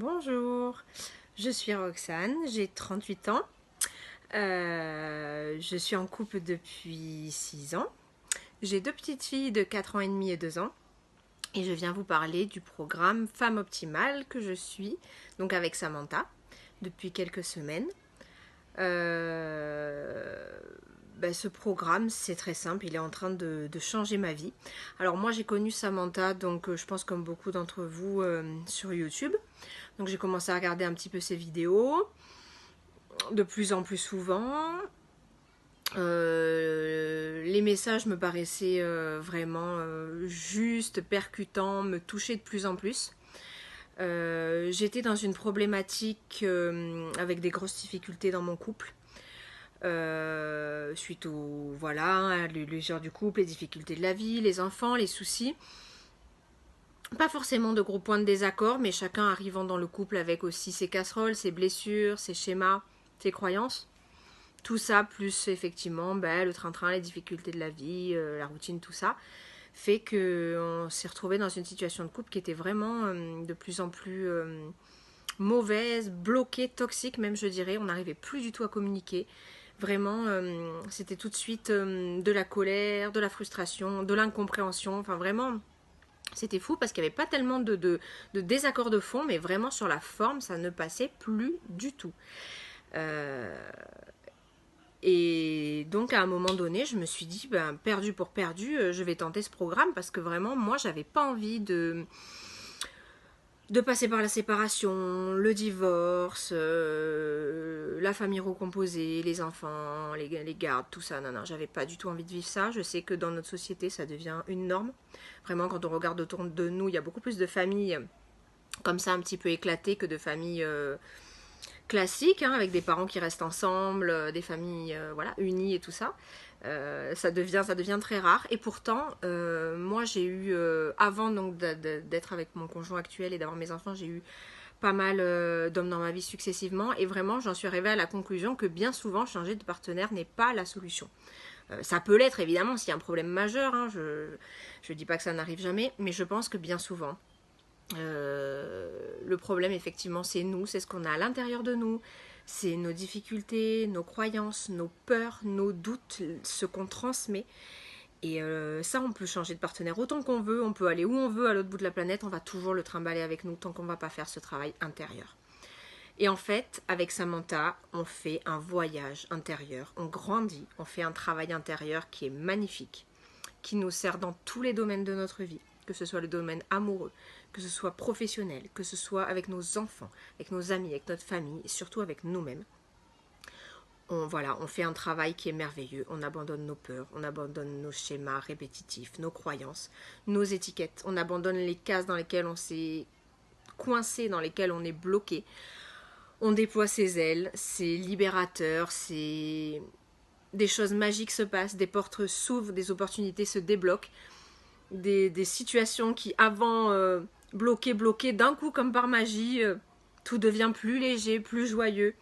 Bonjour, je suis Roxane, j'ai 38 ans. Je suis en couple depuis 6 ans. J'ai deux petites filles de 4 ans et demi et 2 ans. Et je viens vous parler du programme Femme Optimale que je suis, donc avec Samantha, depuis quelques semaines. Ce programme, c'est très simple, il est en train de changer ma vie. Alors moi, j'ai connu Samantha, donc je pense comme beaucoup d'entre vous, sur YouTube. Donc j'ai commencé à regarder un petit peu ses vidéos, de plus en plus souvent. Les messages me paraissaient vraiment justes, percutants, me touchaient de plus en plus. J'étais dans une problématique avec des grosses difficultés dans mon couple. Suite au les genres du couple, les difficultés de la vie, les enfants, les soucis. Pas forcément de gros points de désaccord, mais chacun arrivant dans le couple avec aussi ses casseroles, ses blessures, ses schémas, ses croyances. Tout ça, plus effectivement le train-train, les difficultés de la vie, la routine, tout ça, fait qu'on s'est retrouvé dans une situation de couple qui était vraiment de plus en plus mauvaise, bloquée, toxique même je dirais. On n'arrivait plus du tout à communiquer. Vraiment, c'était tout de suite de la colère, de la frustration, de l'incompréhension. Enfin vraiment, c'était fou parce qu'il n'y avait pas tellement de désaccords de fond, mais vraiment sur la forme, ça ne passait plus du tout. Euh, et donc à un moment donné, je me suis dit, perdu pour perdu, je vais tenter ce programme parce que vraiment, moi, j'avais pas envie de passer par la séparation, le divorce, la famille recomposée, les enfants, les gardes, tout ça. Non, non, j'avais pas du tout envie de vivre ça. Je sais que dans notre société, ça devient une norme. Vraiment, quand on regarde autour de nous, il y a beaucoup plus de familles comme ça, un petit peu éclatées, que de familles classiques, hein, avec des parents qui restent ensemble, des familles unies et tout ça. Ça devient très rare. Et pourtant, moi j'ai eu, avant donc d'être avec mon conjoint actuel et d'avoir mes enfants, j'ai eu pas mal d'hommes dans ma vie successivement. Et vraiment, j'en suis arrivée à la conclusion que bien souvent, changer de partenaire n'est pas la solution. Ça peut l'être évidemment s'il y a un problème majeur, hein, je dis pas que ça n'arrive jamais, mais je pense que bien souvent, le problème effectivement c'est nous, c'est ce qu'on a à l'intérieur de nous, c'est nos difficultés, nos croyances, nos peurs, nos doutes, ce qu'on transmet. Et ça, on peut changer de partenaire autant qu'on veut, on peut aller où on veut à l'autre bout de la planète, on va toujours le trimballer avec nous tant qu'on ne va pas faire ce travail intérieur. Et en fait, avec Samantha, on fait un voyage intérieur, on grandit, on fait un travail intérieur qui est magnifique, qui nous sert dans tous les domaines de notre vie, que ce soit le domaine amoureux, que ce soit professionnel, que ce soit avec nos enfants, avec nos amis, avec notre famille et surtout avec nous-mêmes. On fait un travail qui est merveilleux. On abandonne nos peurs, on abandonne nos schémas répétitifs, nos croyances, nos étiquettes. On abandonne les cases dans lesquelles on s'est coincé, dans lesquelles on est bloqué. On déploie ses ailes, c'est libérateur, c'est des choses magiques se passent, des portes s'ouvrent, des opportunités se débloquent, des situations qui avant bloquaient, d'un coup comme par magie, tout devient plus léger, plus joyeux.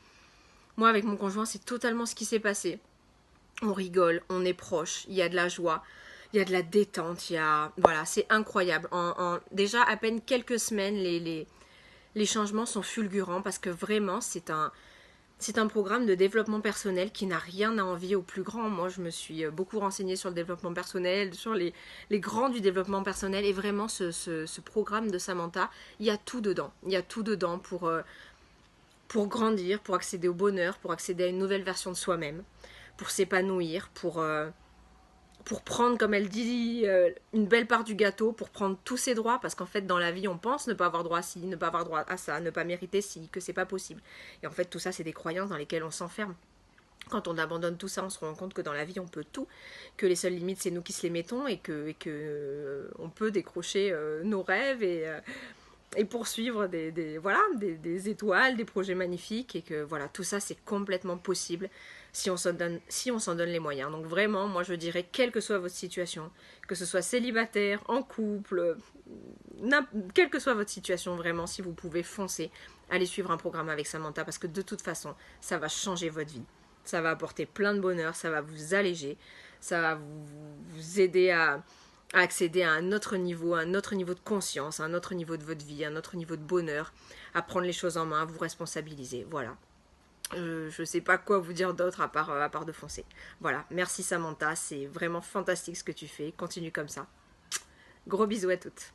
Moi avec mon conjoint c'est totalement ce qui s'est passé. On rigole, on est proche, il y a de la joie, il y a de la détente, c'est incroyable. Déjà à peine quelques semaines, les changements sont fulgurants parce que vraiment c'est un programme de développement personnel qui n'a rien à envier au plus grand. Moi, je me suis beaucoup renseignée sur le développement personnel, sur les grands du développement personnel. Et vraiment, ce programme de Samantha, il y a tout dedans. Il y a tout dedans pour grandir, pour accéder au bonheur, pour accéder à une nouvelle version de soi-même, pour s'épanouir, pour prendre, comme elle dit, une belle part du gâteau, pour prendre tous ses droits, parce qu'en fait, dans la vie, on pense ne pas avoir droit à ci, ne pas avoir droit à ça, ne pas mériter ci, que c'est pas possible. Et en fait, tout ça, c'est des croyances dans lesquelles on s'enferme. Quand on abandonne tout ça, on se rend compte que dans la vie, on peut tout, que les seules limites, c'est nous qui se les mettons, et que on peut décrocher nos rêves et poursuivre des étoiles, des projets magnifiques, et que voilà, tout ça, c'est complètement possible si on s'en donne les moyens. Donc vraiment, moi je dirais, quelle que soit votre situation, que ce soit célibataire, en couple, quelle que soit votre situation, vraiment, si vous pouvez foncer, allez suivre un programme avec Samantha, parce que de toute façon, ça va changer votre vie. Ça va apporter plein de bonheur, ça va vous alléger, ça va vous aider à accéder à un autre niveau, de conscience, un autre niveau de votre vie, un autre niveau de bonheur, à prendre les choses en main, à vous responsabiliser. Voilà. Je ne sais pas quoi vous dire d'autre à part de foncer. Voilà, merci Samantha, c'est vraiment fantastique ce que tu fais. Continue comme ça. Gros bisous à toutes.